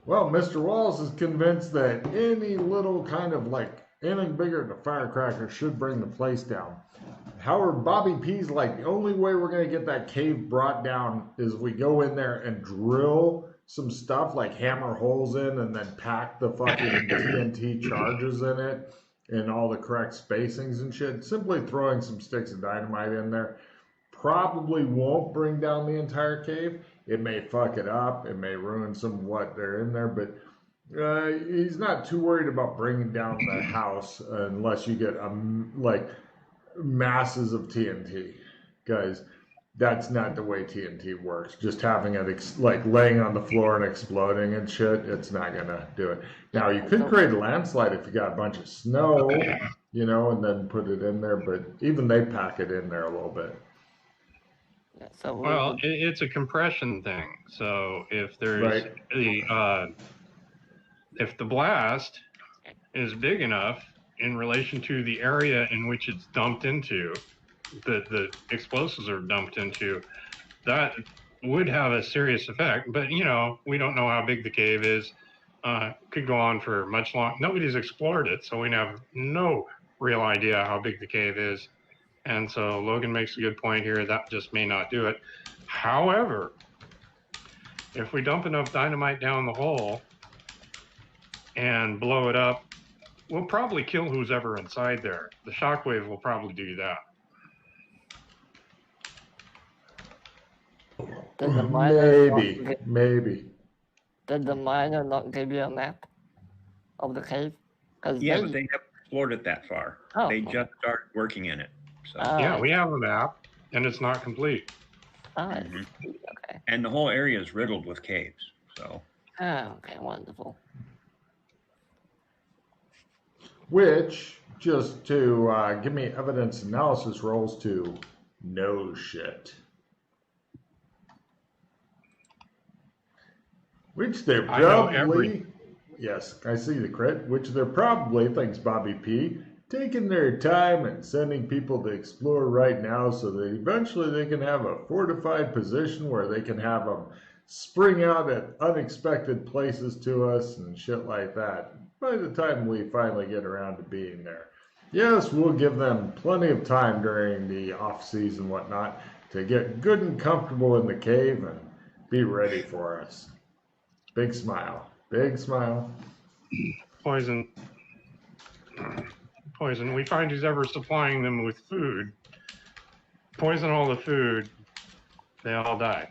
Well, Mr. Walls is convinced that any little kind of like anything bigger than a firecracker should bring the place down. However, Bobby P's like the only way we're gonna get that cave brought down is we go in there and drill some stuff, like hammer holes in and then pack the fucking TNT charges in it in all the correct spacings and shit. Simply throwing some sticks of dynamite in there probably won't bring down the entire cave. It may fuck it up. It may ruin some of what they're in there, but he's not too worried about bringing down the house unless you get like masses of TNT, guys. That's not the way TNT works. Just having it like laying on the floor and exploding and shit, it's not gonna do it. Now you could create a landslide if you got a bunch of snow, and then put it in there. But even they pack it in there a little bit. Well, it's a compression thing. So if there's if the blast is big enough in relation to the area in which it's dumped into, the explosives are dumped into, that would have a serious effect. But we don't know how big the cave is. Could go on for much long. Nobody's explored it, so we have no real idea how big the cave is. And so Logan makes a good point here. That just may not do it. However, if we dump enough dynamite down the hole and blow it up, we'll probably kill who's ever inside there. The shockwave will probably do that. Maybe. Did the miner not give you a map of the cave? But they haven't explored it that far. Oh. They just started working in it. So. Yeah, we have a map, and it's not complete. Okay. And the whole area is riddled with caves. So. Okay, wonderful. Which, just to give me evidence analysis rolls to no shit. Which they're probably, yes, I see the crit, which they're probably, thanks Bobby P, taking their time and sending people to explore right now so that eventually they can have a fortified position where they can have them spring out at unexpected places to us and shit like that by the time we finally get around to being there. Yes, we'll give them plenty of time during the off-season whatnot to get good and comfortable in the cave and be ready for us. Big smile. Big smile. Poison. We find who's ever supplying them with food. Poison all the food. They all die.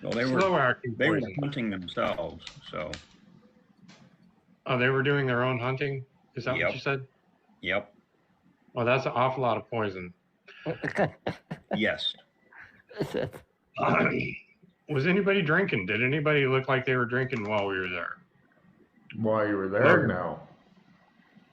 Well, they were hunting themselves, so. Oh, they were doing their own hunting? Is that what you said? Yep. Well, that's an awful lot of poison. Yes. Was anybody drinking? Did anybody look like they were drinking while we were there? While you were there? No.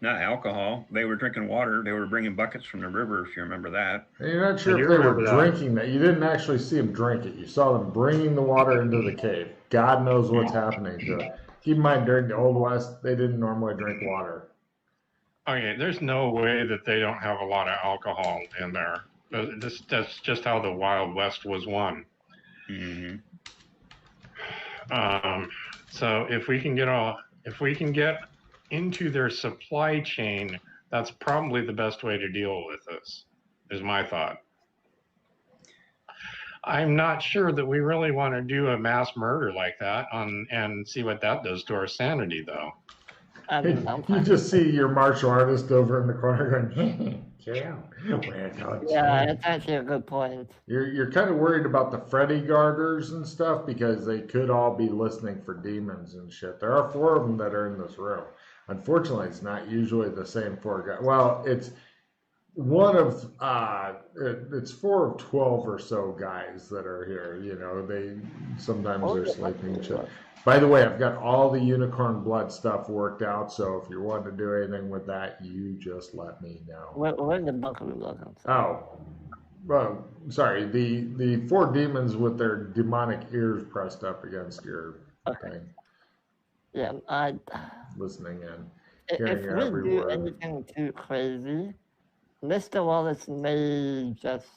Not alcohol. They were drinking water. They were bringing buckets from the river, if you remember that. And you're not sure if they were drinking that. You didn't actually see them drink it. You saw them bringing the water into the cave. God knows what's happening to it. Keep in mind, during the Old West, they didn't normally drink water. Okay, there's no way that they don't have a lot of alcohol in there. That's just how the Wild West was won. Mm-hmm. So if we can get into their supply chain, that's probably the best way to deal with this, is my thought. I'm not sure that we really want to do a mass murder like that and see what that does to our sanity, though. You just see your martial artist over in the corner going, yeah, that's actually a good point. You're kind of worried about the Freddy Garters and stuff because they could all be listening for demons and shit. There are 4 of them that are in this room. Unfortunately, it's not usually the same 4 guys. Well, it's one of it's 4 of 12 or so guys that are here. They sometimes they're sleeping and shit. By the way, I've got all the unicorn blood stuff worked out, so if you want to do anything with that, you just let me know. Where's the book of the blood? Oh, well, sorry. The 4 demons with their demonic ears pressed up against your thing. Yeah, listening in. If we do anything too crazy, Mr. Wallace may just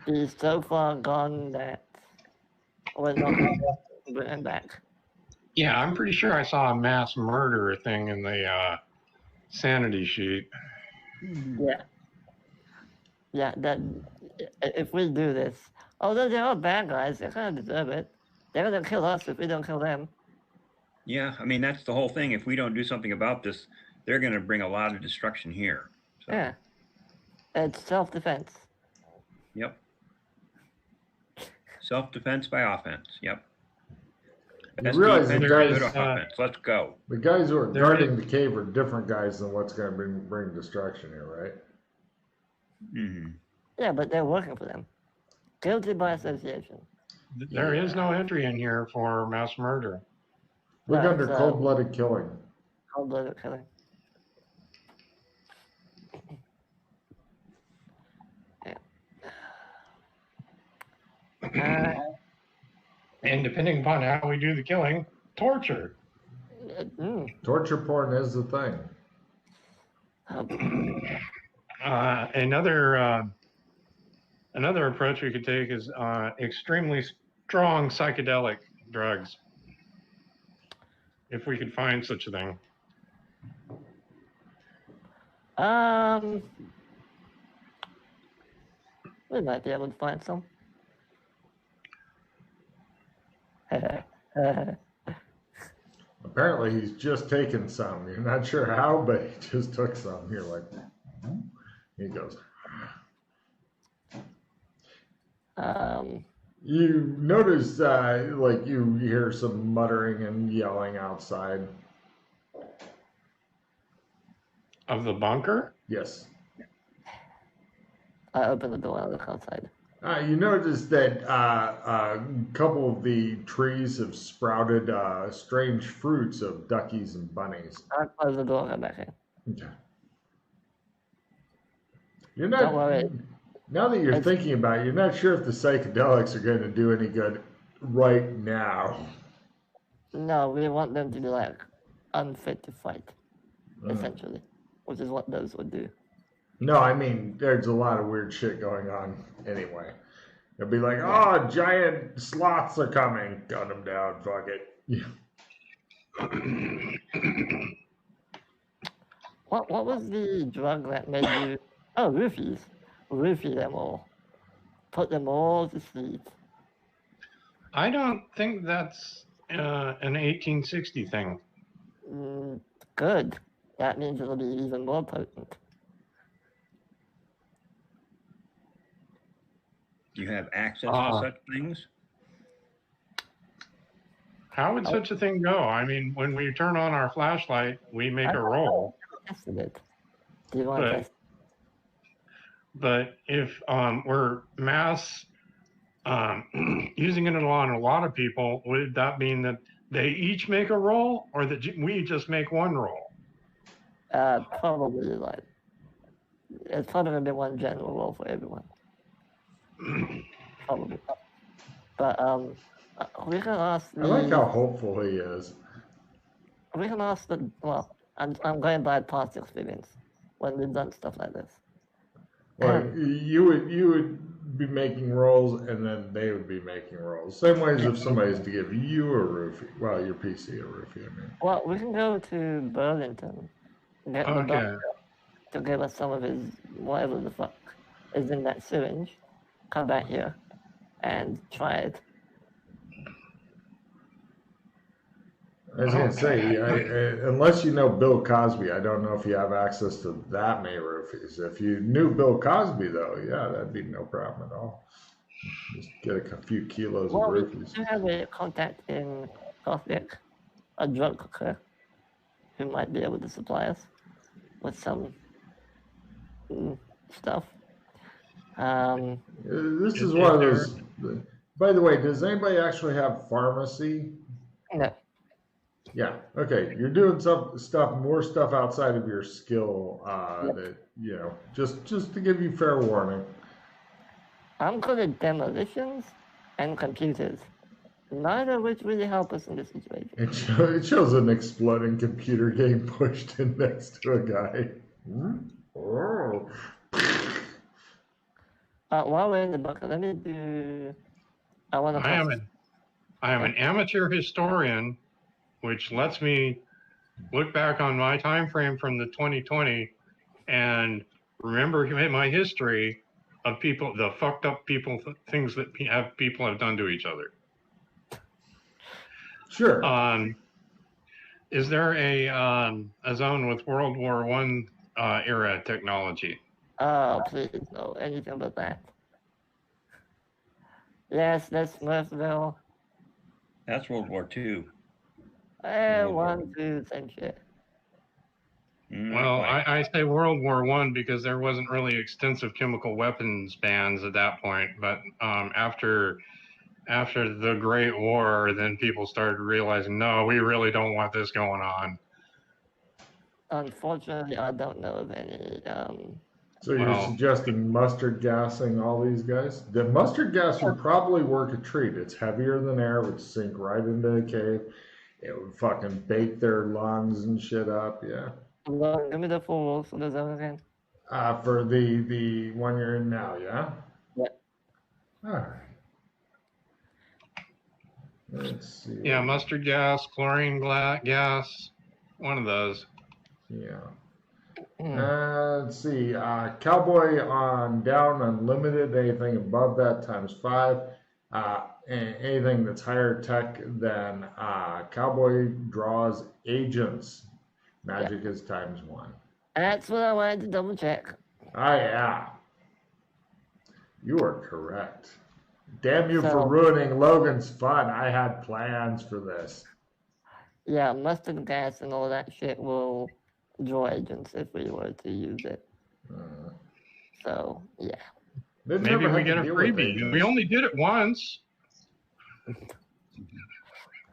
be so far gone that we're not going to bring him back. Yeah, I'm pretty sure I saw a mass murder thing in the sanity sheet. Yeah. Yeah, that if we do this, although they're all bad guys, they kind of deserve it. They're gonna kill us if we don't kill them. Yeah, I mean that's the whole thing. If we don't do something about this, they're going to bring a lot of destruction here. So, Yeah. It's self-defense. Yep. Self-defense by offense. Yep. You Best realize the defense, guys, good offense. Let's go. the guys who are There guarding the cave are different guys than what's going to bring destruction here, right? Mm-hmm. Yeah, but they're working for them. Guilty by association. There is no entry in here for mass murder. Look No, under it's, cold-blooded killing. Cold-blooded killing. Yeah. And depending upon how we do the killing, torture. Torture porn is the thing. Another approach we could take is extremely strong psychedelic drugs, if we could find such a thing. We might be able to find some. Apparently, he's just taken some. You're not sure how, but he just took some. You're like, he goes. You notice, like you hear some muttering and yelling outside. Of the bunker? Yes. I open the door and look outside. You notice that a couple of the trees have sprouted strange fruits of duckies and bunnies. I close the door and come back in. Okay. You're not. Don't worry. Now that you're thinking about it, you're not sure if the psychedelics are going to do any good right now. No, we want them to be like unfit to fight, essentially, which is what those would do. No, I mean, there's a lot of weird shit going on anyway. They'll be like, oh, giant sloths are coming. Gun them down, fuck it. Yeah. What was the drug that made you... Oh, roofies. Roofie them all. Put them all to sleep. I don't think that's an 1860 thing. Good. That means it'll be even more potent. Do you have access to such things? How would such a thing go? I mean, when we turn on our flashlight, we make a roll. Tested it. Do you want to test? But if we're mass using it on a lot of people, would that mean that they each make a roll, or that we just make one roll? Probably like it's probably gonna be one general roll for everyone. Probably. But we can ask. I like how hopeful he is. We can ask the. Well, I'm going by past experience when we've done stuff like this. Well, you would be making rolls, and then they would be making rolls. Same way as if somebody's to give you a roofie. Well, your PC a roofie, I mean. Well, we can go to Burlington. Get the doctor to give us some of his whatever the fuck is in that syringe. Come back here and try it. I was going to say, unless you know Bill Cosby, I don't know if you have access to that many roofies. If you knew Bill Cosby, though, yeah, that'd be no problem at all. Just get a few kilos of roofies. We have a contact in Gothic, a drug cooker, who might be able to supply us with some stuff. This is one of those. By the way, does anybody actually have pharmacy? No. Yeah. Okay. You're doing more stuff outside of your skill. That just to give you fair warning. I'm good at demolitions and computers, neither of which really help us in this situation. It shows an exploding computer getting pushed in next to a guy. Oh. While we're in the bucket, let me do. I am an amateur historian which lets me look back on my time frame from the 2020 and remember my history of people, the fucked up people, things that people have done to each other. Sure. Is there a zone with World War One era technology? Oh, please, no, anything but that. Yes, that's Smurfville. That's World War II. One, two, same shit. Well, I say World War One because there wasn't really extensive chemical weapons bans at that point, but after the Great War, then people started realizing, no, we really don't want this going on. Unfortunately, I don't know of any. So you're suggesting mustard gassing all these guys? The mustard gas would probably work a treat. It's heavier than air, it would sink right into a cave. It would fucking bake their lungs and shit up, yeah. Well, give me the full rules for the zone again. For the one you're in now, yeah? Yep. All right. Let's see. Yeah, mustard gas, chlorine gas, one of those. Yeah. Let's see. Cowboy on down unlimited, anything above that times 5. And anything that's higher tech than Cowboy draws agents. Magic is times 1. That's what I wanted to double check. Ah, yeah. You are correct. Damn you for ruining Logan's fun. I had plans for this. Yeah, mustard gas and all that shit will draw agents if we were to use it. So, yeah. Maybe we get a freebie. We only did it once.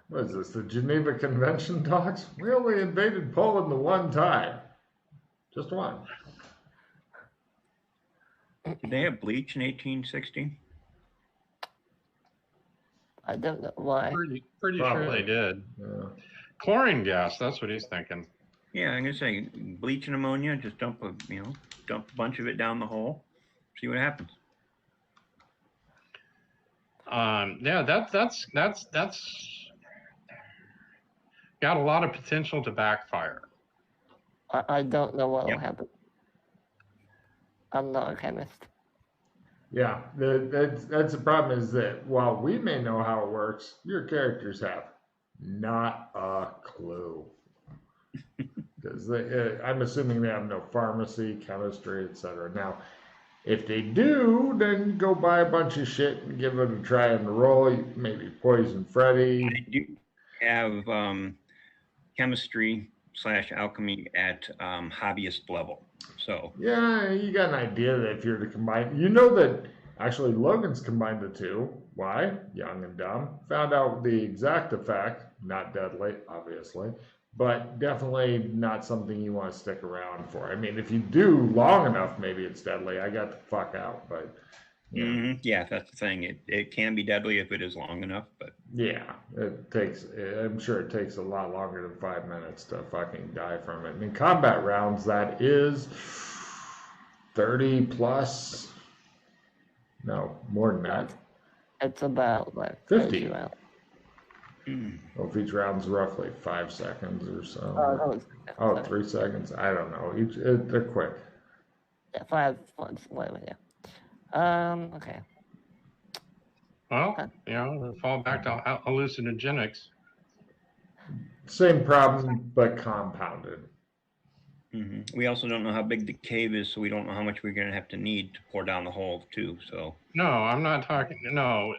What is this, the Geneva Convention talks? We only invaded Poland the one time. Just one. Did they have bleach in 1860? I don't know why. Pretty sure they did. Yeah. Chlorine gas, that's what he's thinking. Yeah, I'm gonna say bleach and ammonia. Just dump a bunch of it down the hole. See what happens. Yeah, that's got a lot of potential to backfire. I don't know what will happen. I'm not a chemist. Yeah, that's the problem is that while we may know how it works, your characters have not a clue. Because I'm assuming they have no pharmacy, chemistry, etc. Now, if they do, then go buy a bunch of shit and give it a try and roll. Maybe Poison Freddy. They do have chemistry / alchemy at hobbyist level. So yeah, you got an idea that if you're to combine, you know that actually Logan's combined the two. Why? Young and dumb. Found out the exact effect. Not deadly, obviously, but definitely not something you want to stick around for. I mean, if you do long enough, maybe it's deadly. I got the fuck out, but yeah, that's the thing. It can be deadly if it is long enough, but yeah, it takes. I'm sure it takes a lot longer than 5 minutes to fucking die from it. And in combat rounds, that is 30 plus. No, more than that. It's about like 50. rounds. Well, if each round's roughly 5 seconds or so. 3 seconds. I don't know. They're quick. Yeah, 5, whatever. Yeah. Okay. Well, we'll fall back to hallucinogenics. Same problem, but compounded. We also don't know how big the cave is, so we don't know how much we're going to have to need to pour down the hole too. So no, I'm not talking. No.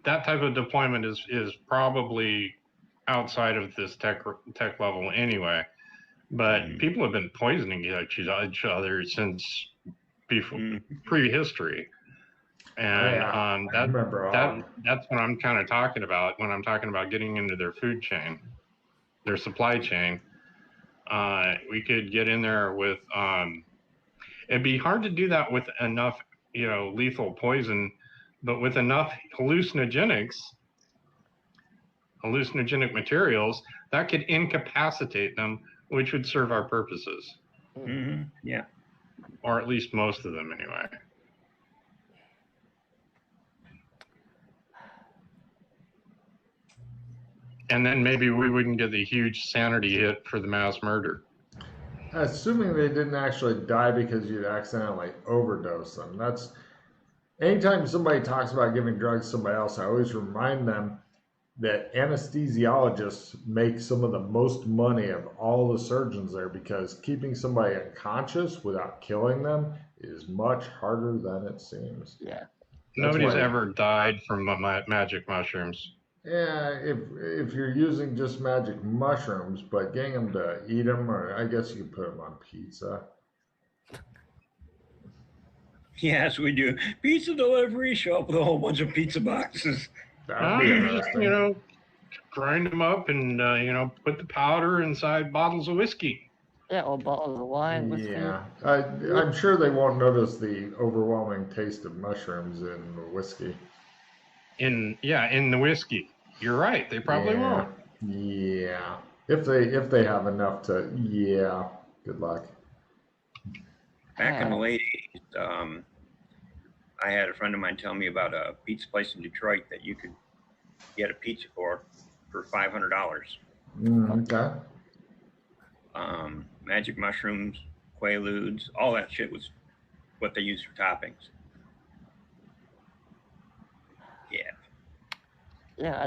That type of deployment is probably outside of this tech level anyway. But people have been poisoning each other since before prehistory, and that's what I'm kind of talking about when I'm talking about getting into their food chain, their supply chain. We could get in there with. It'd be hard to do that with enough, lethal poison, but with enough hallucinogenic materials that could incapacitate them, which would serve our purposes. Yeah. Or at least most of them, anyway. And then maybe we wouldn't get the huge sanity hit for the mass murder. Assuming they didn't actually die because you'd accidentally overdose them. That's anytime somebody talks about giving drugs to somebody else, I always remind them that anesthesiologists make some of the most money of all the surgeons there, because keeping somebody unconscious without killing them is much harder than it seems. Yeah. Nobody's ever died from magic mushrooms. Yeah, if you're using just magic mushrooms, but getting them to eat them, or I guess you could put them on pizza. Yes, we do. Pizza delivery, show up with a whole bunch of pizza boxes. That would be interesting. You know, grind them up and, put the powder inside bottles of whiskey. Yeah, or bottles of wine. Whiskey. Yeah, I'm sure they won't notice the overwhelming taste of mushrooms in whiskey. In the whiskey. You're right. They probably won't. Yeah, if they have enough to. Yeah, good luck. Back in the late 80s, I had a friend of mine tell me about a pizza place in Detroit that you could get a pizza for $500. Okay. Magic mushrooms, quaaludes, all that shit was what they used for toppings. Yeah. Yeah,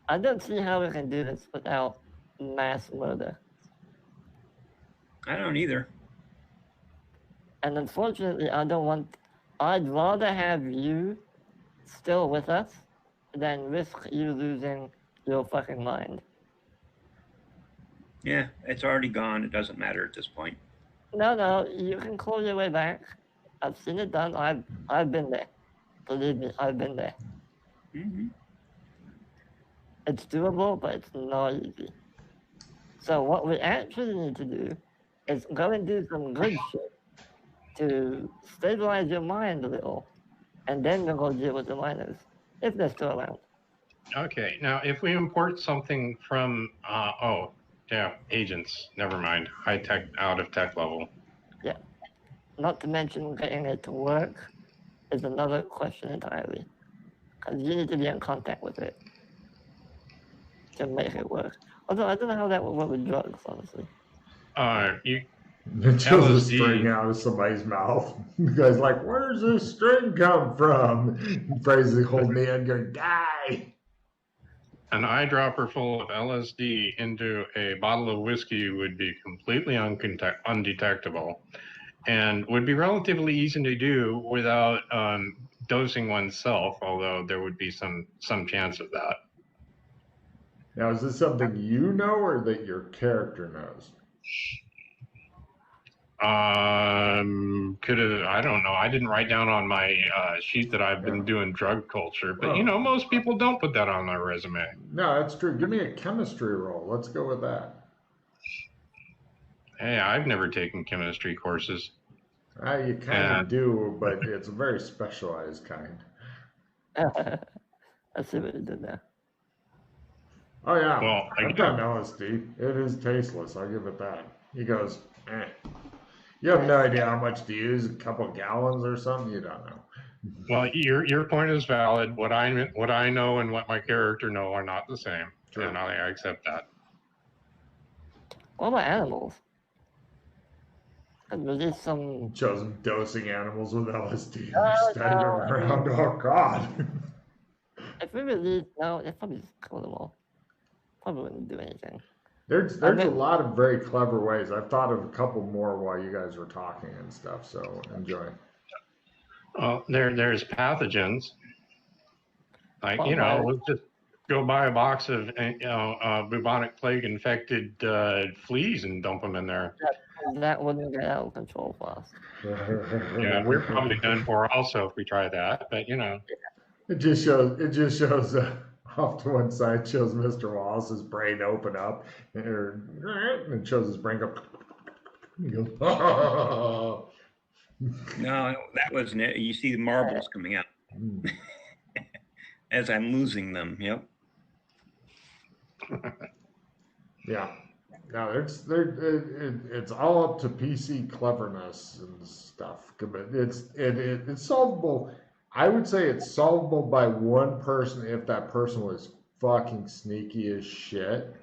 I don't see how we can do this without mass murder. I don't either. And unfortunately, I'd rather have you still with us than risk you losing your fucking mind. Yeah, it's already gone. It doesn't matter at this point. No, you can claw your way back. I've seen it done. I've been there. Believe me, I've been there. Mm-hmm. It's doable, but it's not easy. So what we actually need to do is go and do some good shit to stabilize your mind a little, and then we'll go deal with the miners, if they're still around. Okay, now if we import something from, agents, never mind, high tech, out of tech level. Yeah, not to mention getting it to work is another question entirely, because you need to be in contact with it to make it work. Although I don't know how that would work with drugs, honestly. It shows a string out of somebody's mouth. The guy's like, "Where's this string come from?" Fraser's holding the end, going, "Die!" An eyedropper full of LSD into a bottle of whiskey would be completely undetectable, and would be relatively easy to do without dosing oneself. Although there would be some chance of that. Now, is this something you know or that your character knows? I don't know. I didn't write down on my sheet that I've been doing drug culture, but most people don't put that on their resume. No, that's true. Give me a chemistry roll. Let's go with that. Hey, I've never taken chemistry courses. You kind of do, but it's a very specialized kind. I see what you did there. Oh yeah, well, I've done LSD. It is tasteless. I'll give it that. He goes, eh. You have no idea how much to use, a couple gallons or something. You don't know. Well, your point is valid. What I know and what my character know are not the same, Sure. And I accept that. What about animals? And release some. Shows them dosing animals with LSD and standing around. Oh God. If we release, no, they probably just kill them all. Probably wouldn't do anything. There's a lot of very clever ways. I've thought of a couple more while you guys were talking and stuff. So enjoy. There's pathogens. Like let's just go buy a box of bubonic plague infected fleas and dump them in there. That wouldn't get out of control fast. Yeah, we're probably done for also if we try that. But It just shows. Off to one side shows Mr. Wallace's brain open up, and shows his brain go. He goes, oh. No, that wasn't it. You see the marbles coming out as I'm losing them. Yep. Yeah. No, it's all up to PC cleverness and stuff. It's solvable. I would say it's solvable by one person if that person was fucking sneaky as shit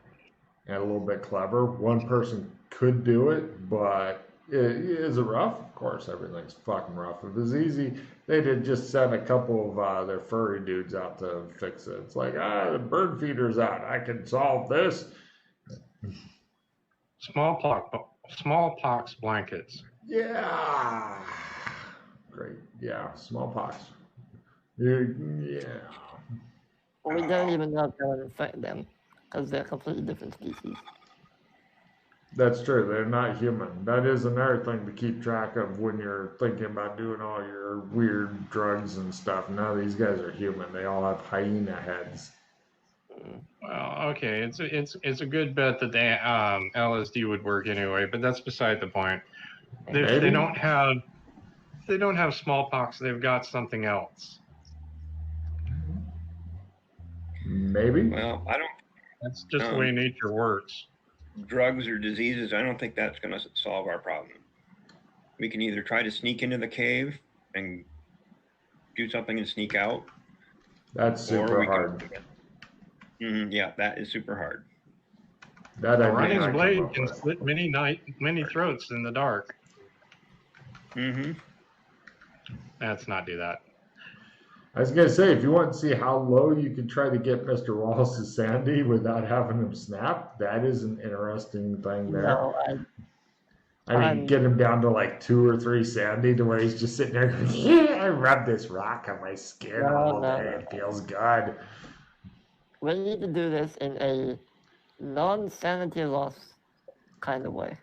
and a little bit clever. One person could do it, but is it rough? Of course, everything's fucking rough. If it was easy, they'd have just sent a couple of their furry dudes out to fix it. It's like, the bird feeder's out. I can solve this. Smallpox blankets. Yeah. Great. Yeah, smallpox. Yeah. We don't even know if that would affect them because they're completely different species. That's true. They're not human. That is another thing to keep track of when you're thinking about doing all your weird drugs and stuff. None of these guys are human. They all have hyena heads. Well, okay, it's a good bet that they LSD would work anyway, but that's beside the point. If they don't have smallpox, they've got something else. Maybe. Well, I don't. That's just the way nature works. Drugs or diseases, I don't think that's going to solve our problem. We can either try to sneak into the cave and do something and sneak out. That's super hard. Yeah, that is super hard. A running blade can slit many throats in the dark. Let's not do that. I was gonna say, if you want to see how low you can try to get Mr. Wallace's sanity without having him snap, that is an interesting thing there. No, I mean, get him down to like 2 or 3 sandy to where he's just sitting there going, yeah, I rub this rock on my skin all day. It feels good. We need to do this in a non-sanity loss kind of way.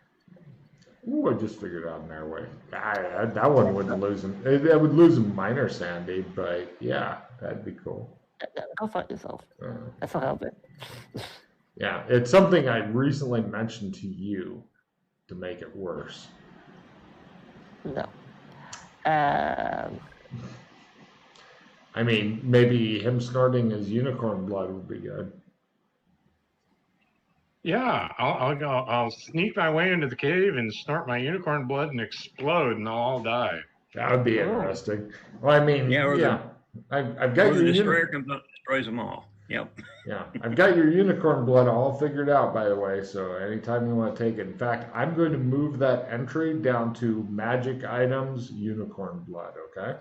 Ooh, I just figured out another way. That one wouldn't lose him. That would lose him minor sandy, but yeah, that'd be cool. Go fight yourself. That's not helping. Yeah, it's something I recently mentioned to you to make it worse. No. I mean, maybe him snorting his unicorn blood would be good. Yeah, I'll sneak my way into the cave and snort my unicorn blood and explode, and they'll all die. That would be interesting. Well, I mean, I've got your destroyer comes up and destroys them all. Yep. Yeah, I've got your unicorn blood all figured out, by the way. So anytime you want to take it. In fact, I'm going to move that entry down to magic items, unicorn blood. Okay.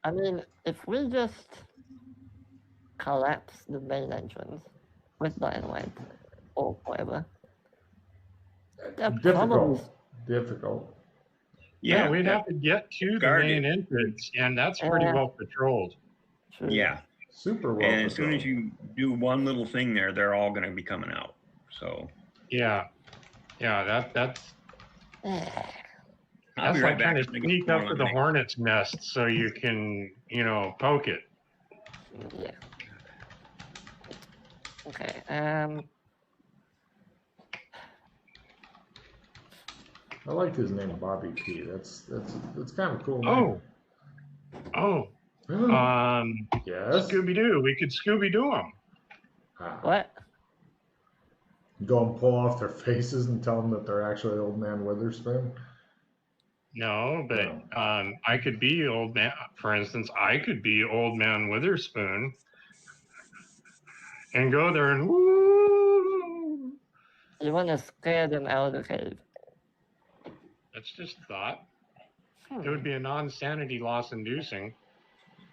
I mean, if we just collapse the main entrance with dynamite or whatever, difficult. Yeah, we'd have to get to the main entrance, and that's pretty well patrolled. True. Yeah. Super well. And as soon as you do one little thing there, they're all going to be coming out. So. Yeah, that's. That's like trying to sneak up to the hornet's nest so you can, poke it. Yeah. Okay. I like his name, Bobby P. That's kind of cool. Yes. Scooby-Doo. We could Scooby-Doo them. What? Go and pull off their faces and tell them that they're actually Old Man Witherspoon. No, but I could be Old Man. For instance, I could be Old Man Witherspoon and go there and woo. You want to scare them out of the cave? That's just thought. It would be a non-sanity loss-inducing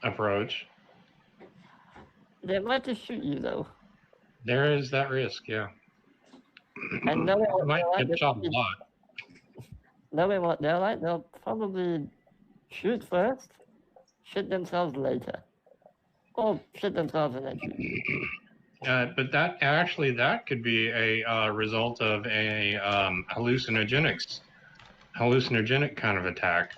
approach. They might just shoot you, though. There is that risk, yeah. And might get shot a lot. Knowing what they're like, they'll probably shoot first, shoot themselves later. Or shoot themselves and then shoot you. But that could be a result of a hallucinogenic kind of attack.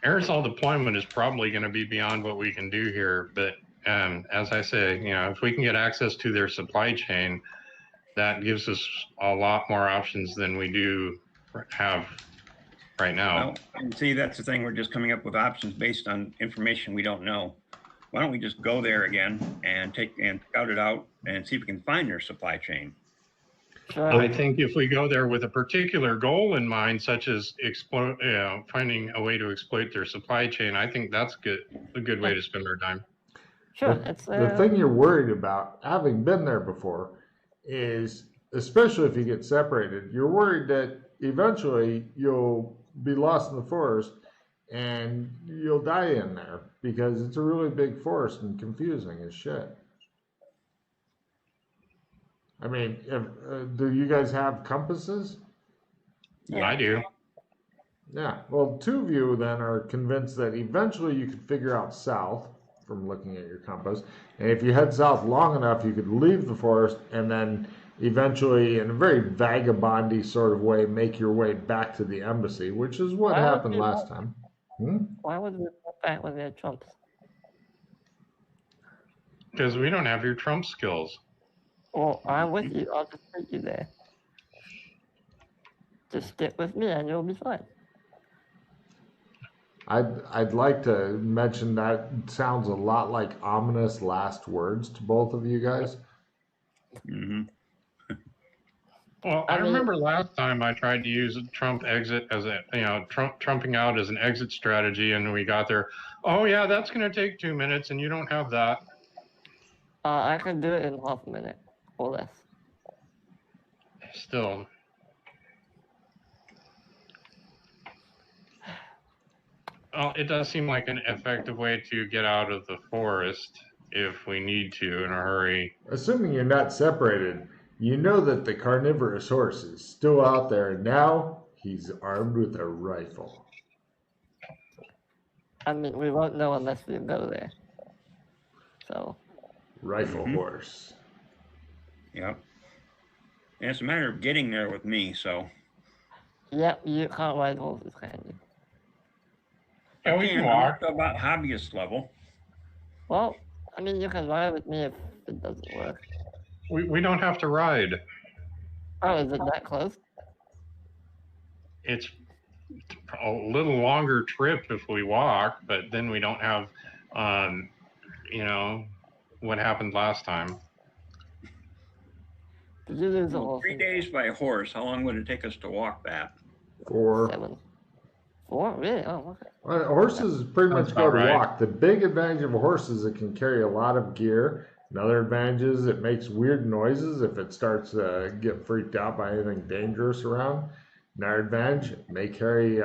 Aerosol deployment is probably going to be beyond what we can do here, but as I say, if we can get access to their supply chain, that gives us a lot more options than we do have right now. Well, and see, that's the thing. We're just coming up with options based on information we don't know. Why don't we just go there again and scout it out and see if we can find their supply chain? Sure. I think if we go there with a particular goal in mind, such as finding a way to exploit their supply chain, I think that's a good way to spend our time. Sure. The thing you're worried about, having been there before, is especially if you get separated, you're worried that eventually you'll be lost in the forest and you'll die in there because it's a really big forest and confusing as shit. I mean, do you guys have compasses? Yeah, I do. Yeah. Well, two of you then are convinced that eventually you could figure out south from looking at your compass. And if you head south long enough, you could leave the forest and then eventually, in a very vagabondy sort of way, make your way back to the embassy, which is what happened last time. Why would we go back with their trumps? Because we don't have your Trump skills. Well, I'm with you. I'll just take you there. Just stick with me and you'll be fine. I'd like to mention that sounds a lot like ominous last words to both of you guys. Mm-hmm. Well, I remember last time I tried to use a Trump exit as trumping out as an exit strategy, and we got there. Oh yeah, that's going to take 2 minutes, and you don't have that. I can do it in half a minute or less. Still. Well, it does seem like an effective way to get out of the forest if we need to in a hurry. Assuming you're not separated, you know that the carnivorous horse is still out there, and now he's armed with a rifle. I mean, we won't know unless we go there. So. Rifle horse. Yep. And it's a matter of getting there with me, so. Yep, you can't ride horses, can you? Yeah, we can walk. About hobbyist level. Well, I mean, you can ride with me if it doesn't work. We don't have to ride. Oh, is it that close? It's a little longer trip if we walk, but then we don't have, what happened last time. Did you lose a horse? 3 days by horse. How long would it take us to walk that? 4. 7. 4? Really? Oh, okay. Well, horses pretty much go to right. walk. The big advantage of a horse is it can carry a lot of gear. Another advantage is it makes weird noises if it starts to get freaked out by anything dangerous around. Another advantage, it may carry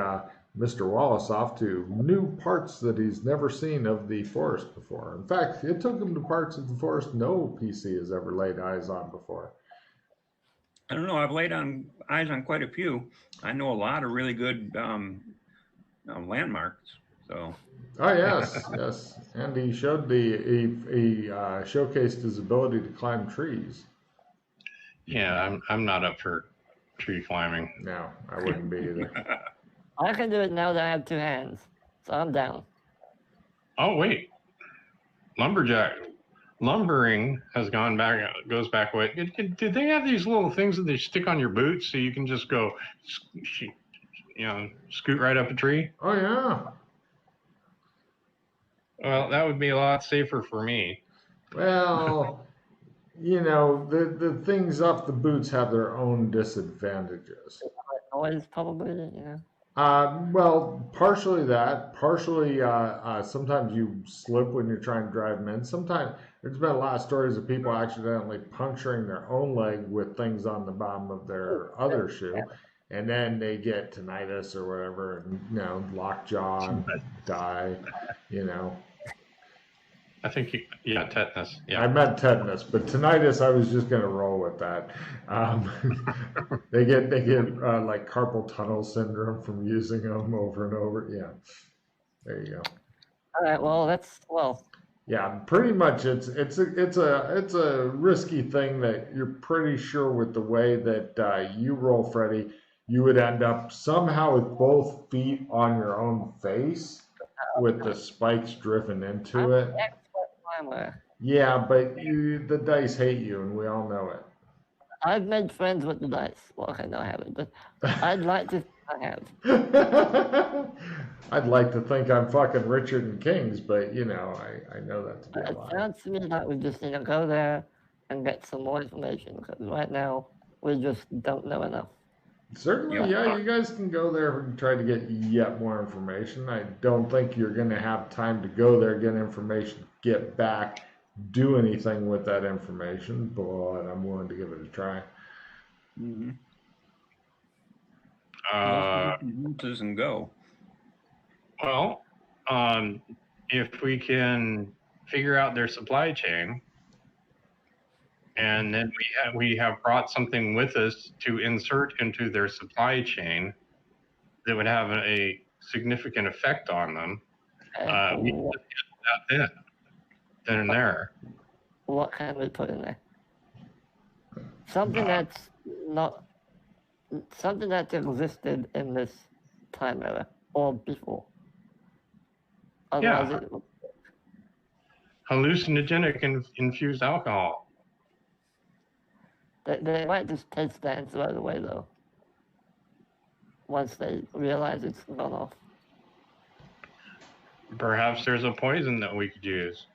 Mr. Wallace off to new parts that he's never seen of the forest before. In fact, it took him to parts of the forest no PC has ever laid eyes on before. I don't know. I've laid eyes on quite a few. I know a lot of really good landmarks. So. Oh yes, yes, and he showed he showcased his ability to climb trees. Yeah, I'm not up for tree climbing. No, I wouldn't be either. I can do it now that I have 2 hands, so I'm down. Oh wait, lumbering has goes back away. Did they have these little things that they stick on your boots so you can just go, scoot right up a tree? Oh yeah. Well, that would be a lot safer for me. Well, the things off the boots have their own disadvantages. Noise, probably, Well, partially that. Partially, sometimes you slip when you're trying to drive them in. Sometimes there's been a lot of stories of people accidentally puncturing their own leg with things on the bottom of their other shoe. And then they get tinnitus or whatever, and, lockjaw and die, I think, tetanus. Yeah. I meant tetanus, but tinnitus, I was just going to roll with that. They get like carpal tunnel syndrome from using them over and over. Yeah, there you go. All right. Well, Yeah, pretty much. It's a risky thing that you're pretty sure with the way that you roll, Freddie, you would end up somehow with both feet on your own face with the spikes driven into it. Yeah, but the dice hate you, and we all know it. I've made friends with the dice. Well, okay, no, I haven't, but I'd like to think I have. I'd like to think I'm fucking Richard and Kings, but I know that to be a lie. It sounds to me like we just need to go there and get some more information, because right now We just don't know enough. Certainly, Yeah. yeah, you guys can go there and try to get yet more information. I don't think you're going to have time to go there, get information, get back, do anything with that information, but I'm willing to give it a try. Mm-hmm. Uh, And go. well, if we can figure out their supply chain, and then we have brought something with us to insert into their supply chain that would have a significant effect on them, we can just get that then and there. What can we put in there? Something that's not something that's existed in this time era or before. Otherwise, Yeah. Hallucinogenic infused alcohol. They might just taste that and throw it away though. Once they realize it's gone off. Perhaps there's a poison that we could use.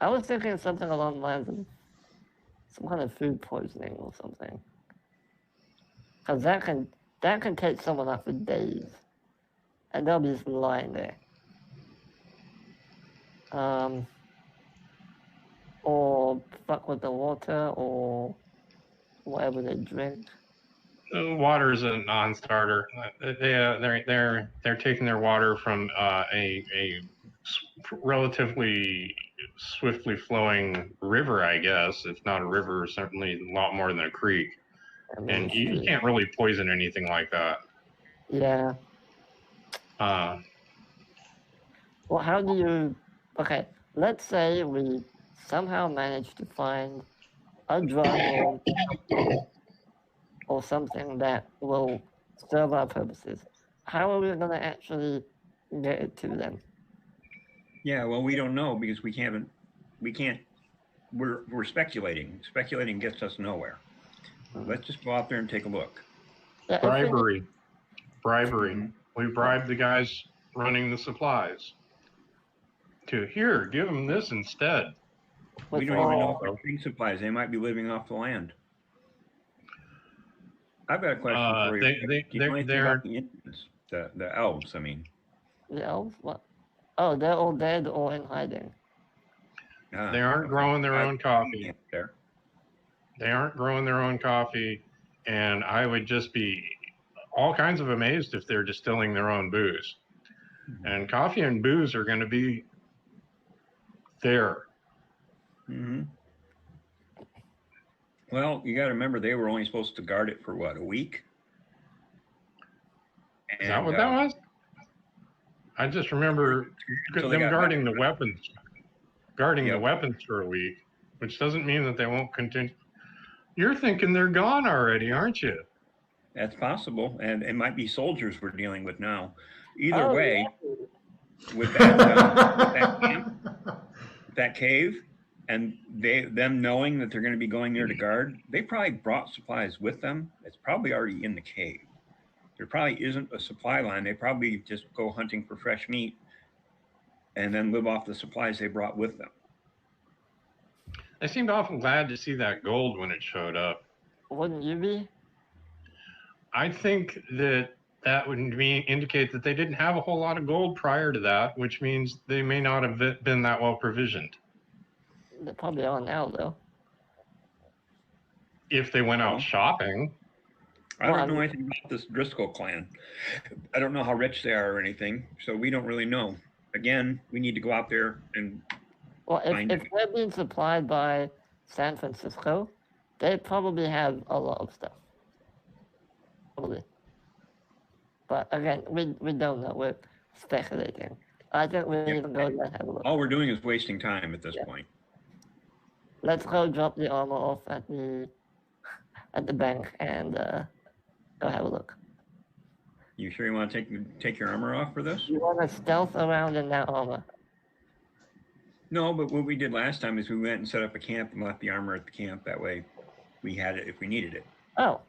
I was thinking something along the lines of some kind of food poisoning or something. Because that can take someone out for days. And they'll be just lying there. Or fuck with the water or whatever they drink. Water is a non-starter. They're taking their water from a relatively swiftly flowing river, I guess. If not a river, certainly a lot more than a creek. And you can't really poison anything like that. Yeah. Well, how do you... Okay, let's say we somehow manage to find a drug or something that will serve our purposes. How are we going to actually get it to them? Yeah, well, we don't know because we can't. We're speculating. Speculating gets us nowhere. Let's just go out there and take a look. Yeah, Bribery. Mm-hmm. We bribe the guys running the supplies to here, give them this instead. We don't even know if they're getting supplies. They might be living off the land. I've got a question for you. Do you know anything about the Indians? The elves, I mean. The elves? What? Oh, they're all dead or in hiding. They aren't growing their own coffee. They aren't growing their own coffee, and I would just be all kinds of amazed if they're distilling their own booze. And coffee and booze are going to be there. Mm-hmm. Well, you got to remember they were only supposed to guard it for what, a week? Is that what that was? I just remember them guarding the weapons. The weapons for a week, which doesn't mean that they won't continue. You're thinking they're gone already, aren't you? That's possible, and it might be soldiers we're dealing with now. Either way, with that camp, that cave, and them knowing that they're going to be going there to guard, they probably brought supplies with them. It's probably already in the cave. There probably isn't a supply line. They probably just go hunting for fresh meat and then live off the supplies they brought with them. I seemed awful glad to see that gold when it showed up. Wouldn't you be? I think that would indicate that they didn't have a whole lot of gold prior to that, which means they may not have been that well provisioned. They probably are now, though. If they went out shopping. I don't know anything about this Driscoll clan. I don't know how rich they are or anything, so we don't really know. Again, we need to go out there and find if they're being supplied by San Francisco, they probably have a lot of stuff. Probably. But again, we don't know. We're speculating. I think we need to go there and have a look. All we're doing is wasting time at this point. Let's go drop the armor off at the bank and go have a look. You sure you want to take your armor off for this? You want to stealth around in that armor? No, but what we did last time is we went and set up a camp and left the armor at the camp. That way we had it if we needed it. Oh.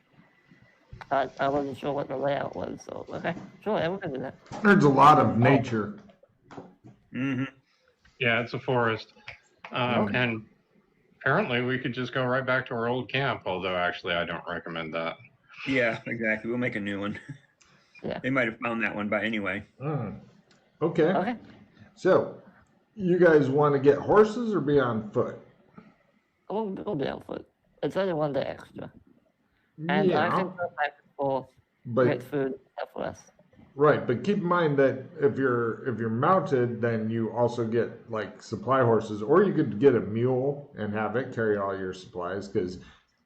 I wasn't sure what the layout was, so okay. Sure, yeah, we can do that. There's a lot of nature. Mm-hmm. Yeah, it's a forest. Okay. And apparently we could just go right back to our old camp, although actually I don't recommend that. Yeah, exactly. We'll make a new one. Yeah. They might have found that one, but anyway. Okay. Okay. So, you guys want to get horses or be on foot? We'll be on foot. It's only 1 day extra. And I Yeah, can go back and forth, but get food, have less. right. But keep in mind that if you're mounted, then you also get like supply horses, or you could get a mule and have it carry all your supplies. Because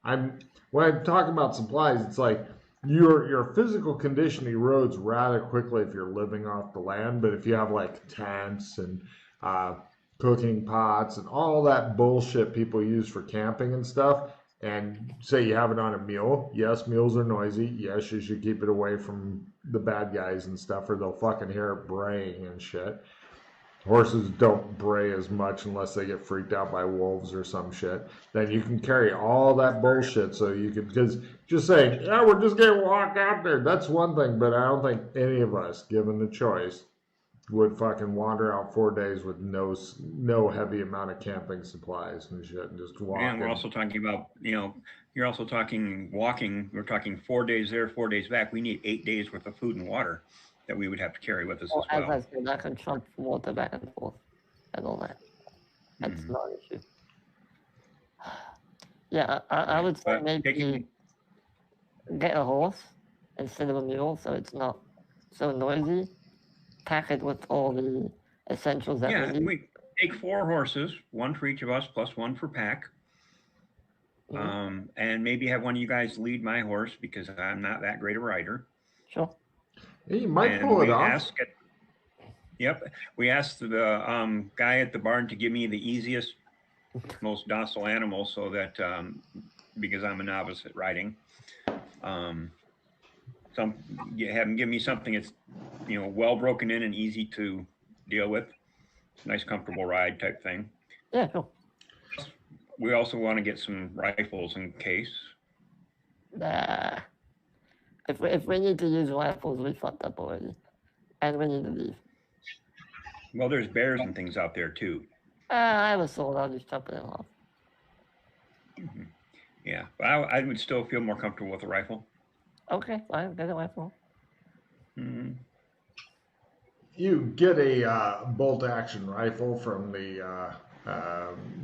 when I'm talking about supplies, it's like your physical condition erodes rather quickly if you're living off the land. But if you have like tents and uh, cooking pots and all that bullshit people use for camping and stuff, and say you have it on a mule, yes, mules are noisy. Yes, you should keep it away from the bad guys and stuff, or they'll fucking hear it braying and shit. Horses don't bray as much unless they get freaked out by wolves or some shit. Then you can carry all that bullshit, so you could, because just saying, yeah, we're just gonna walk out there, that's one thing, but I don't think any of us, given the choice, would fucking wander out 4 days with no heavy amount of camping supplies and shit, and just walk. And we're also talking about, you're also talking walking. We're talking 4 days there, 4 days back. We need 8 days worth of food and water that we would have to carry with us Well, as as well. I said, I can trump water back and forth and all that. That's not an issue. Yeah, I would say But maybe taking, get a horse instead of a mule so it's not so noisy. Pack it with all the essentials that yeah, we need. we take 4 horses, one for each of us, plus one for pack. Mhm. And maybe have one of you guys lead my horse because I'm not that great a rider. Sure. You might And pull it we off. we asked the guy at the barn to give me the easiest, most docile animal, so that because I'm a novice at riding, have him give me something that's well broken in and easy to deal with, nice comfortable ride type thing. Yeah, sure. We also want to get some rifles in case. If we need to use rifles, we fucked up already. And we need to leave. Well, there's bears and things out there too. I have a sword, I'll just chop it off. Yeah, but I would still feel more comfortable with a rifle. Okay, fine, get a rifle. You get a bolt action rifle from the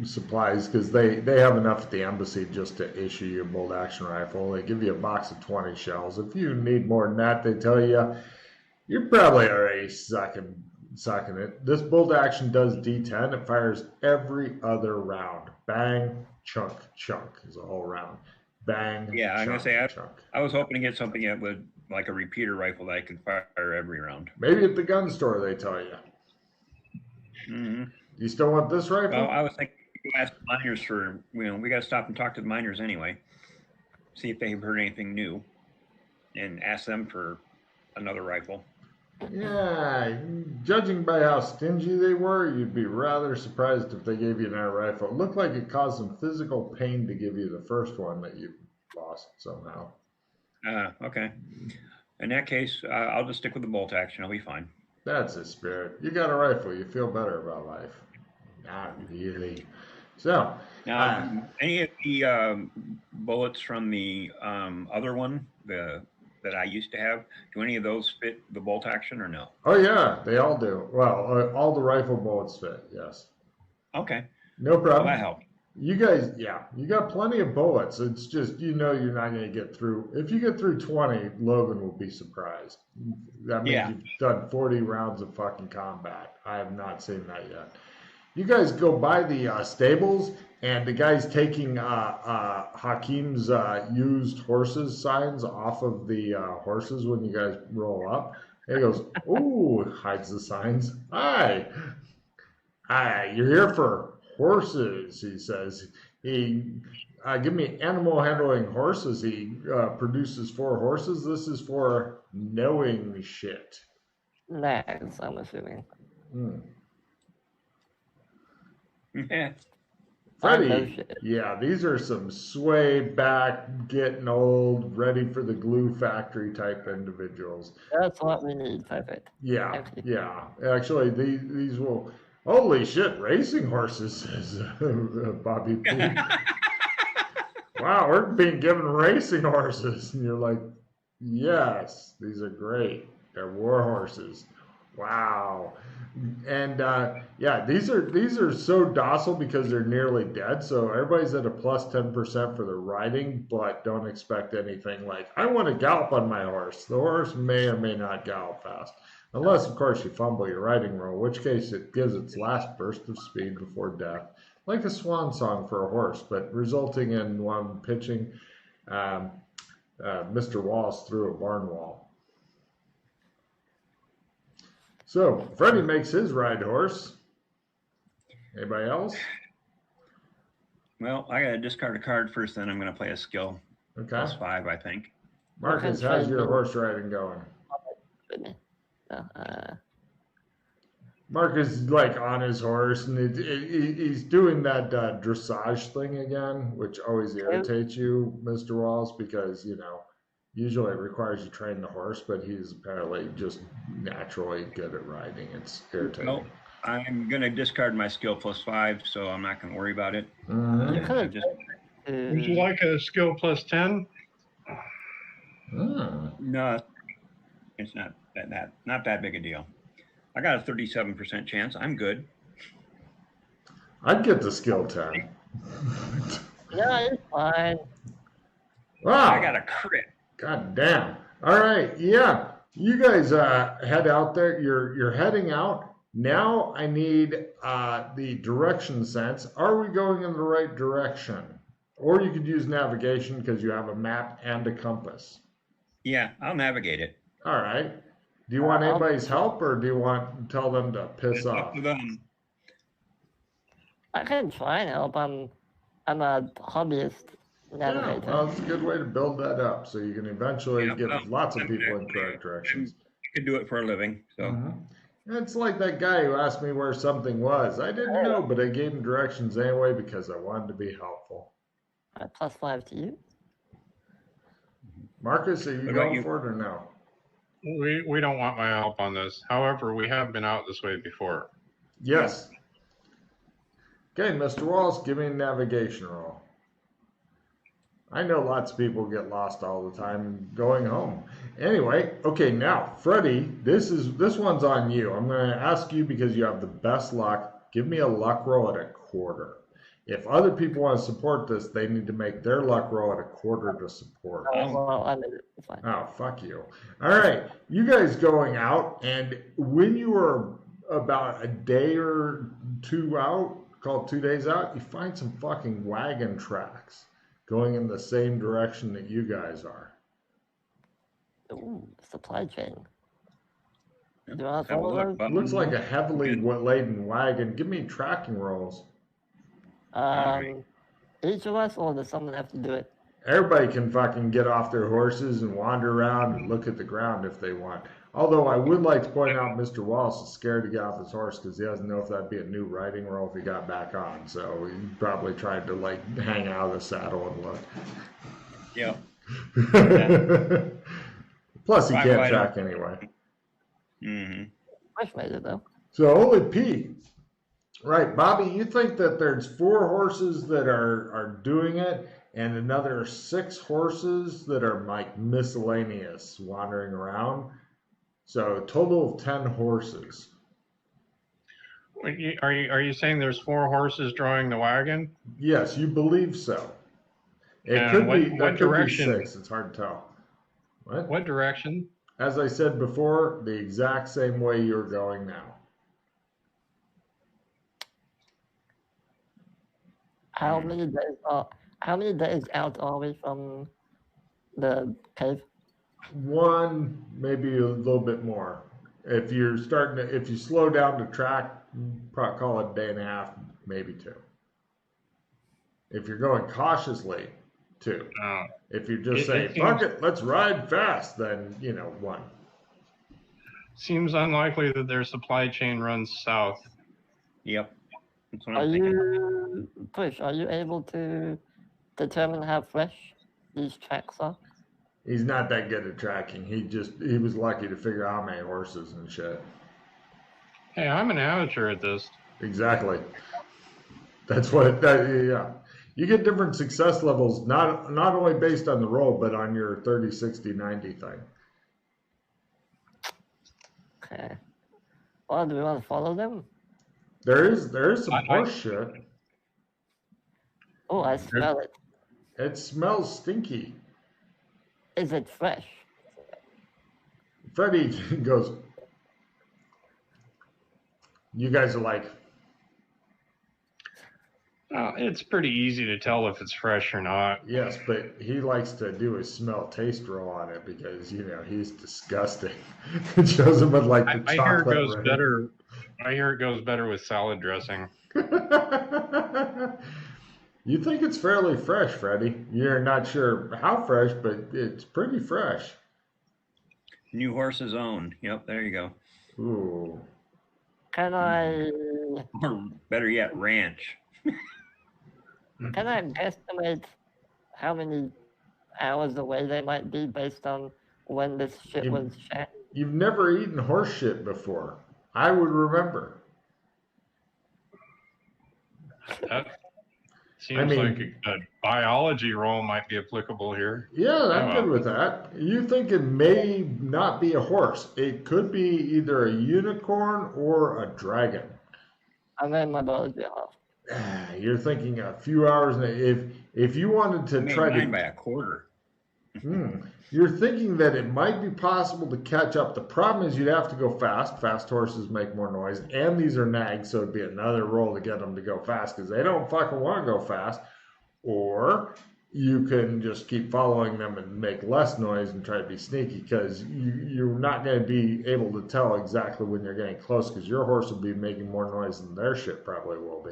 supplies, because they have enough at the embassy just to issue you a bolt action rifle. They give you a box of 20 shells. If you need more than that, they tell you you're probably already sucking it. This bolt action does D10. It fires every other round. Bang, chunk, chunk is a whole round. Bang, Yeah, I'm chunk, gonna say chunk. I was hoping to get something that would, like a repeater rifle that I could fire every round. Maybe at the gun store they tell you. You still want this rifle? Well, I was thinking we ask the miners for, we got to stop and talk to the miners anyway, see if they've heard anything new, and ask them for another rifle. Yeah, judging by how stingy they were, you'd be rather surprised if they gave you another rifle. It looked like it caused some physical pain to give you the first one that you lost somehow. Okay. In that case, I'll just stick with the bolt action. I'll be fine. That's the spirit. You got a rifle, you feel better about life. Not really. So, Now, any of the bullets from the other one, that I used to have, do any of those fit the bolt action or no? oh yeah, they all do. Well, all the rifle bullets fit. Yes. Okay. No problem. Well, that helped. You guys, yeah, you got plenty of bullets. It's just, you're not going to get through. If you get through 20, Logan will be surprised. That means you've done 40 rounds of fucking combat. I have not seen that yet. You guys go by the stables, and the guy's taking Hakeem's used horses signs off of the horses when you guys roll up. And he goes, ooh, hides the signs. Hi, you're here for horses, he says. He give me animal handling horses. He produces 4 horses. This is for knowing shit. Nags, I'm assuming. Yeah. Freddie, yeah, these are some sway back, getting old, ready for the glue factory type individuals. That's what we need, perfect. Yeah, yeah. Actually, these will Holy shit, racing horses, says Bobby P. Wow, we're being given racing horses. And you're like, yes, these are great. They're war horses. Wow. And yeah, these are so docile because they're nearly dead. So everybody's at a plus 10% for their riding, but don't expect anything like, I want to gallop on my horse. The horse may or may not gallop fast. Unless, of course, you fumble your riding roll, in which case it gives its last burst of speed before death, like a swan song for a horse, but resulting in one pitching Mr. Wallace through a barn wall. So, Freddie makes his ride horse. Anybody else? Well, I got to discard a card first, then I'm going to play a skill. Okay. +5, I think. Marcus, how's your horse riding going? Marcus is like on his horse, and he's doing that dressage thing again, which always irritates you, Mr. Wallace, because, you know, usually it requires you to train the horse, but he's apparently just naturally good at riding. It's irritating. Well, I'm going to discard my skill +5, so I'm not going to worry about it. Would you like a skill +10? No, it's not that big a deal. I got a 37% chance. I'm good. I'd get the skill 10. Yeah, it's fine. Wow. I got a crit. God damn. All right. Yeah. You guys head out there. You're heading out. Now I need the direction sense. Are we going in the right direction? Or you could use navigation because you have a map and a compass. Yeah, I'll navigate it. All right. Do you want anybody's help, or do you want to tell them to piss off? I can try and help. I'm a hobbyist navigator. Yeah, well, it's a good way to build that up, so you can eventually get lots of people in correct directions. I could do it for a living, so. It's like that guy who asked me where something was. I didn't know, but I gave him directions anyway because I wanted to be helpful. +5 to you. Marcus, are you going for it or no? We don't want my help on this. However, we have been out this way before. Yes. Okay, Mr. Wallace, give me a navigation roll. I know lots of people get lost all the time going home. Anyway, okay, now, Freddie, this one's on you. I'm going to ask you because you have the best luck. Give me a luck roll at a quarter. If other people want to support this, they need to make their luck roll at a quarter to support. Well, I made it. It's fine. Oh, fuck you. All right, you guys going out, and when you were about a day or two out, called 2 days out, you find some fucking wagon tracks going in the same direction that you guys are. Ooh, supply chain. Do you want Have to a follow look, those? button. Looks like a heavily laden wagon. Give me tracking rolls. Each of us, or does someone have to do it? Everybody can fucking get off their horses and wander around and look at the ground if they want. Although I would like to point out Mr. Wallace is scared to get off his horse because he doesn't know if that'd be a new riding roll if he got back on. So he probably tried to like hang out of the saddle and look. Yeah. Plus he can't track anyway. I've made it though. So only P. Right, Bobby, you think that there's 4 horses that are doing it and another 6 horses that are like miscellaneous wandering around. So a total of 10 horses. Are you saying there's 4 horses drawing the wagon? Yes, you believe so. It And could what- be what direction? 6. It's hard to tell. What direction? As I said before, the exact same way you're going now. How many days out are we from the cave? 1, maybe a little bit more. If you slow down to track, probably call it a day and a half, maybe 2. If you're going cautiously, 2. If you just say, fuck it, let's ride fast, then, 1. Seems unlikely that their supply chain runs south. Yep. That's what Are I'm thinking. are you able to determine how fresh these tracks are? He's not that good at tracking. He was lucky to figure out how many horses and shit. Hey, I'm an amateur at this. Exactly. That's what yeah. You get different success levels, not only based on the roll, but on your 30, 60, 90 thing. Okay. Well, do we want to follow them? There is some horse shit. Oh, I smell it. It smells stinky. Is it fresh? Freddie goes, you guys are like, It's pretty easy to tell if it's fresh or not. yes, but he likes to do a smell taste roll on it because, you know, he's disgusting. It shows him with like the I hear it chocolate goes ring. better. I hear it goes better with salad dressing. You think it's fairly fresh, Freddie. You're not sure how fresh, but it's pretty fresh. New horse's own. Yep, there you go. Ooh. Can I Or better yet, ranch. guesstimate how many hours away they might be based on when this shit was shot? You've never eaten horse shit before. I would remember. That seems like a biology role might be applicable here. Yeah, I'm good with that. You think it may not be a horse. It could be either a unicorn or a dragon. I made my biology off. You're thinking a few hours. If you wanted to Made try mine to, by a quarter. you're thinking that it might be possible to catch up. The problem is you'd have to go fast. Fast horses make more noise, and these are nags, so it'd be another roll to get them to go fast because they don't fucking want to go fast. Or you can just keep following them and make less noise and try to be sneaky because you're not going to be able to tell exactly when you're getting close because your horse will be making more noise than their shit probably will be.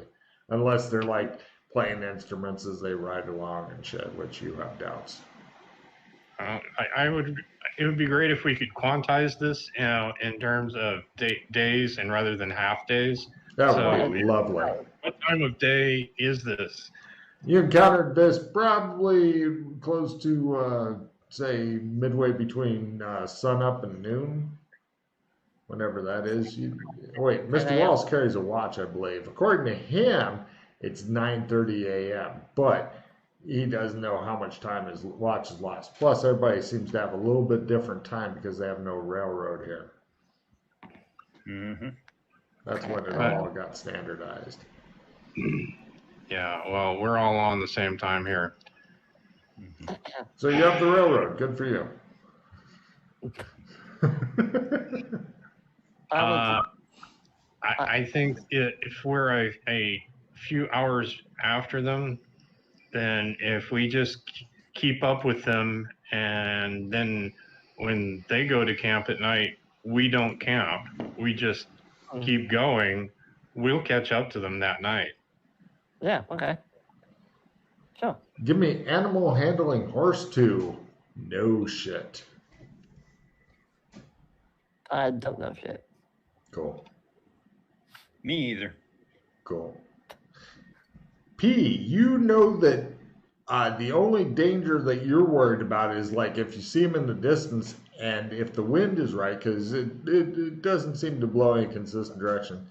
Unless they're like playing instruments as they ride along and shit, which you have doubts. It would be great if we could quantize this, you know, in terms of days and rather than half days. That would be lovely. What time of day is this? You encountered this probably close to, say, midway between sun up and noon. Whenever that is. Wait, Mr. Wallace carries a watch, I believe. According to him, it's 9:30 a.m., but he doesn't know how much time his watch has lost. Plus, everybody seems to have a little bit different time because they have no railroad here. Mm-hmm. That's when it all got standardized. Yeah, well, we're all on the same time here. So you have the railroad. Good for you. I think if we're a few hours after them, then if we just keep up with them and then when they go to camp at night, we don't camp. We just keep going. We'll catch up to them that night. Yeah, okay. Sure. Give me animal handling horse 2. No shit. I don't know shit. Cool. Me either. Cool. P, you know that the only danger that you're worried about is like if you see them in the distance and if the wind is right, because it doesn't seem to blow any consistent direction.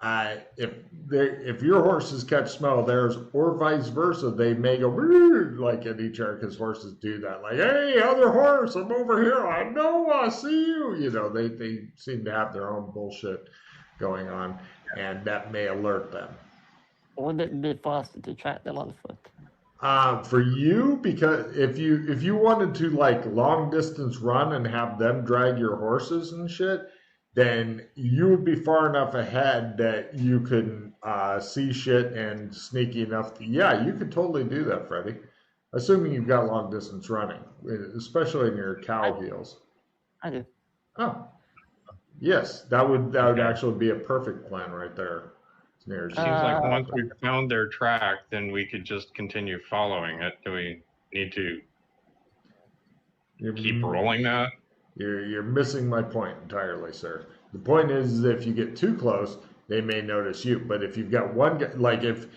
If your horses catch smell of theirs or vice versa, they may go like at each other because horses do that. Like, hey, other horse, I'm over here. I know, I see you. You know, they seem to have their own bullshit going on, and that may alert them. Would it be faster to track them on foot? For you, because if you wanted to like long distance run and have them drag your horses and shit, then you would be far enough ahead that you can see shit and sneaky enough. Yeah, you could totally do that, Freddie. Assuming you've got long distance running, especially in your cow heels. I do. Oh, yes, that would actually be a perfect plan right there. Seems like once we've found their track, then we could just continue following it. Do we need to keep rolling that? You're missing my point entirely, sir. The point is if you get too close, they may notice you. But if you've got one guy, like if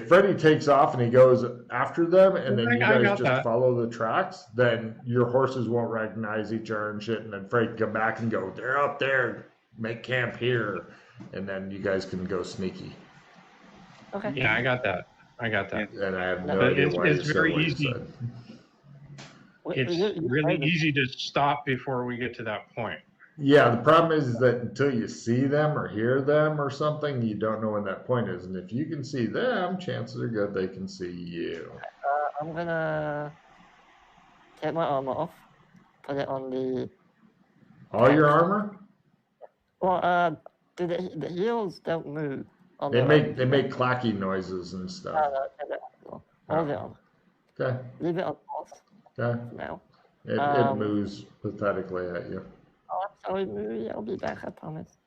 Freddie takes off and he goes after them, and then you guys just follow the tracks, then your horses won't recognize each other and shit, and then Freddie can come back and go, they're up there, make camp here. and then you guys can go sneaky. Okay. Yeah, I got that. And I have no But idea it's- why it's you said very what you easy. said. It's really easy to stop before we get to that point. Yeah, the problem is that until you see them or hear them or something, you don't know when that point is. And if you can see them, chances are good they can see you. I'm gonna take my armor off, put it on the. All your armor? Well, do the heels don't move on They the make clacky noises and stuff. All the armor. Okay. Leave it on pause Okay. now. It moves pathetically at you. Oh, I'm sorry, Movie. I'll be back, I promise.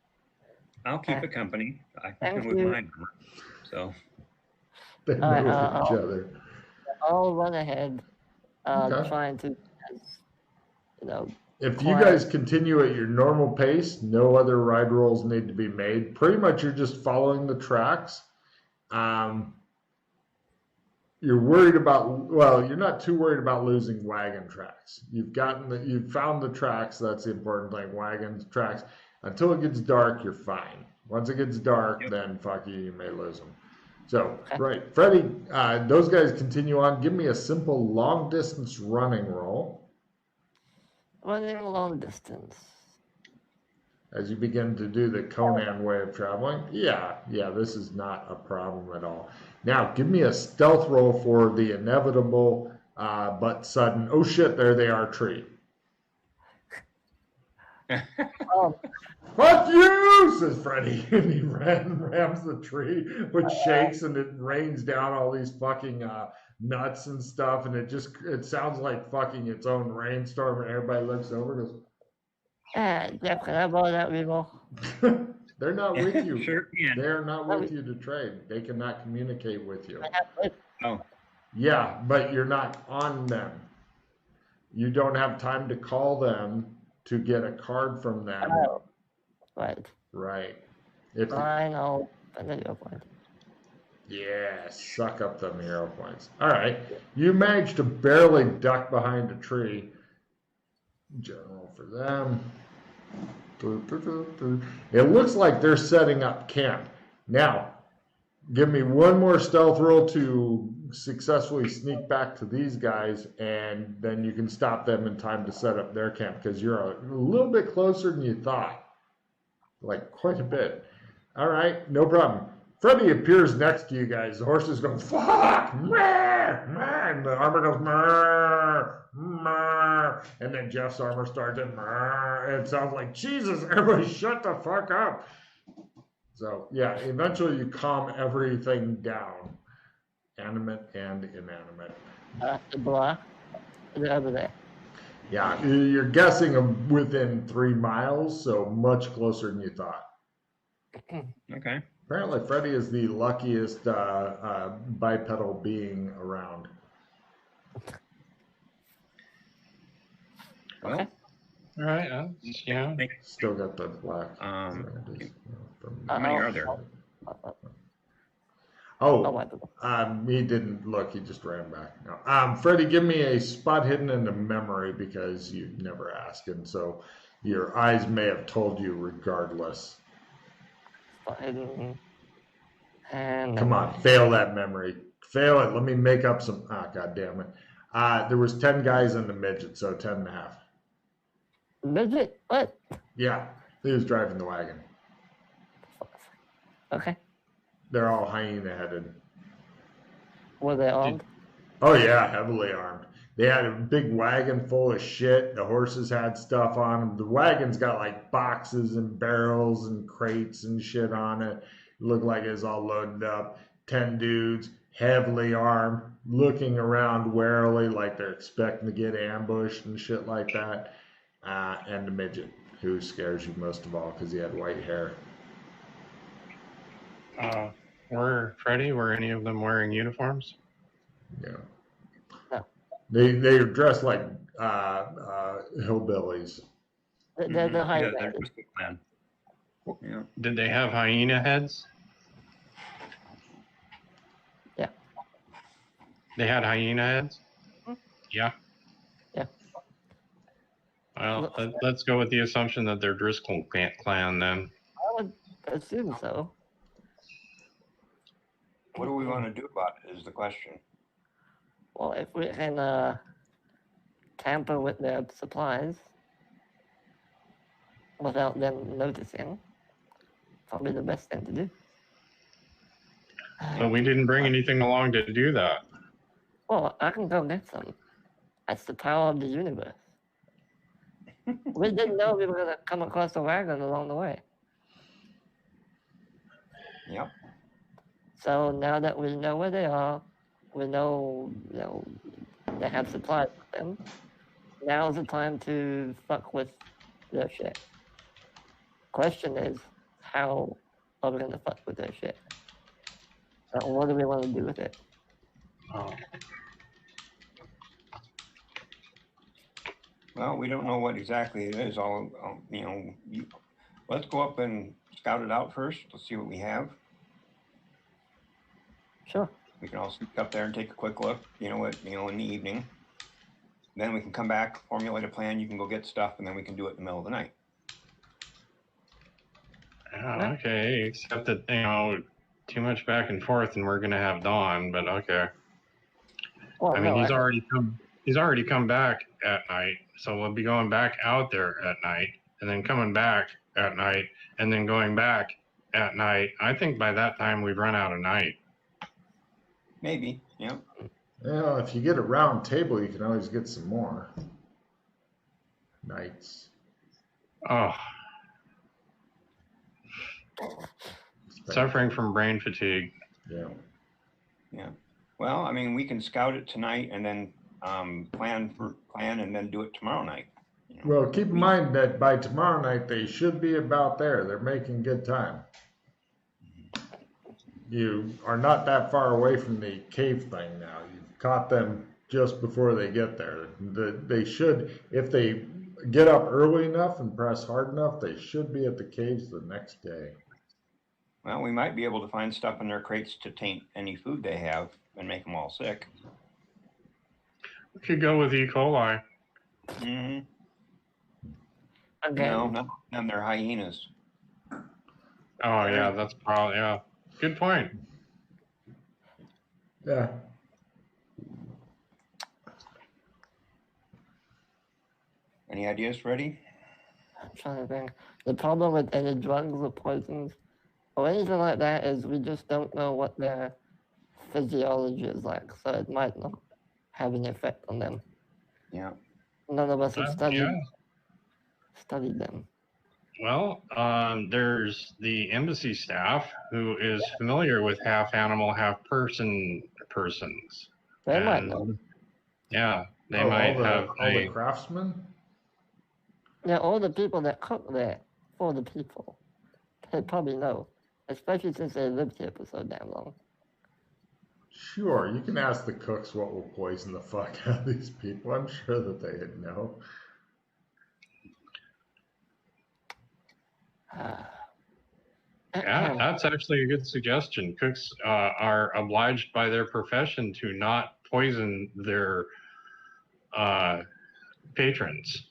I'll keep it company. I can Thank come with you. mine. So They move Alright, at each other. I'll run ahead, Okay. trying to, you know. If you guys continue at your normal pace, no other ride rolls need to be made. Pretty much you're just following the tracks. You're worried about, well, you're not too worried about losing wagon tracks. You've found the tracks. That's the important thing. Wagons, tracks. Until it gets dark, you're fine. Once it gets dark, then fuck you, you may lose them. So, right. Freddie, those guys continue on. Give me a simple long distance running roll. Running a long distance. As you begin to do the Conan way of traveling. Yeah, this is not a problem at all. Now, give me a stealth roll for the inevitable but sudden, oh shit, there they are, tree. Fuck you, says Freddy. And he rams the tree, which shakes and it rains down all these fucking nuts and stuff. And it sounds like fucking its own rainstorm. And everybody looks over and goes, Jeff, can I borrow that remote? they're not with you. Sure can. They're not with you to trade. They cannot communicate with you. Oh, Yeah, but you're not on them. You don't have time to call them to get a card from them. Oh, right. Right. Fine, I'll spend a hero point. Yeah, suck up them hero points. All right. You managed to barely duck behind a tree. General for them. It looks like they're setting up camp. Now, give me one more stealth roll to successfully sneak back to these guys, and then you can stop them in time to set up their camp, because you're a little bit closer than you thought. Like, quite a bit. All right, no problem. Freddy appears next to you guys. The horses go, fuck, meh, meh, and the armor goes, meh, meh, and then Jeff's armor starts to, meh, and it sounds like, Jesus, everybody shut the fuck up. So, yeah, eventually you calm everything down, animate and inanimate. The blah, the other day. Yeah, you're guessing within 3 miles, so much closer than you thought. okay. Apparently, Freddy is the luckiest bipedal being around. Well, Okay. All right. Yeah. Still got the black. How Uh-oh. many are there? He didn't look. He just ran back. No. Freddie, give me a spot hidden in the memory, because you never asked, and so your eyes may have told you regardless. And Come on, fail that memory. Fail it. Let me make up some. God damn it. There was 10 guys in the midget, so 10 and a half. Midget? What? Yeah, he was driving the wagon. Okay. They're all hyena-headed. Were they armed? Oh yeah, heavily armed. They had a big wagon full of shit. The horses had stuff on them. The wagon's got like boxes and barrels and crates and shit on it. It looked like it was all loaded up. 10 dudes, heavily armed, looking around warily like they're expecting to get ambushed and shit like that. And the midget, who scares you most of all because he had white hair. Were any of them wearing uniforms? Yeah. No. They're dressed like hillbillies. The high Yeah, they're just a clan. Yeah. Did they have hyena heads? Yeah. They had hyena heads? Yeah. Yeah. Well, let's go with the assumption that they're Driscoll clan then. assume so. What do we want to do about it is the question. Well, if we can tamper with their supplies without them noticing, probably the best thing to do. But we didn't bring anything along to do that. Well, I can go get some. That's the power of the universe. We didn't know we were going to come across a wagon along the way. Yep. So now that we know where they are, we know, they have supplies with them. Now's the time to fuck with their shit. Question is, how are we going to fuck with their shit? What do we want to do with it? Oh. Well, we don't know what exactly it is. Let's go up and scout it out first. Let's see what we have. Sure. We can all sneak up there and take a quick look, in the evening. Then we can come back, formulate a plan. You can go get stuff, and then we can do it in the middle of the night. Okay, except that, too much back and forth and we're going to have dawn, but okay. Well, I mean, he's already come back at night, so we'll be going back out there at night and then coming back at night and then going back at night. I think by that time we've run out of night. Maybe, yeah. Well, if you get a round table, you can always get some more nights. Oh. Suffering from brain fatigue. Yeah. Yeah. Well, I mean, we can scout it tonight and then plan and then do it tomorrow night. Well, keep in mind that by tomorrow night they should be about there. They're making good time. You are not that far away from the cave thing now. You've caught them just before they get there. They should, if they get up early enough and press hard enough, they should be at the caves the next day. Well, we might be able to find stuff in their crates to taint any food they have and make them all sick. We could go with E. coli. Mm-hmm. Again. No, not them. They're hyenas. Oh, yeah, that's probably, yeah. Good point. Yeah. Any ideas, Freddie? I'm trying to think. The problem with any drugs or poisons or anything like that is we just don't know what their physiology is like, so it might not have an effect on them. Yeah. None of us have studied them. Well, there's the embassy staff who is familiar with half animal, half persons. They might know. Yeah, they might have all the craftsmen. Yeah, all the people that cook there for the people, they probably know, especially since they lived here for so damn long. Sure, you can ask the cooks what will poison the fuck out of these people. I'm sure that they'd know. Yeah, that's actually a good suggestion. Cooks are obliged by their profession to not poison their patrons.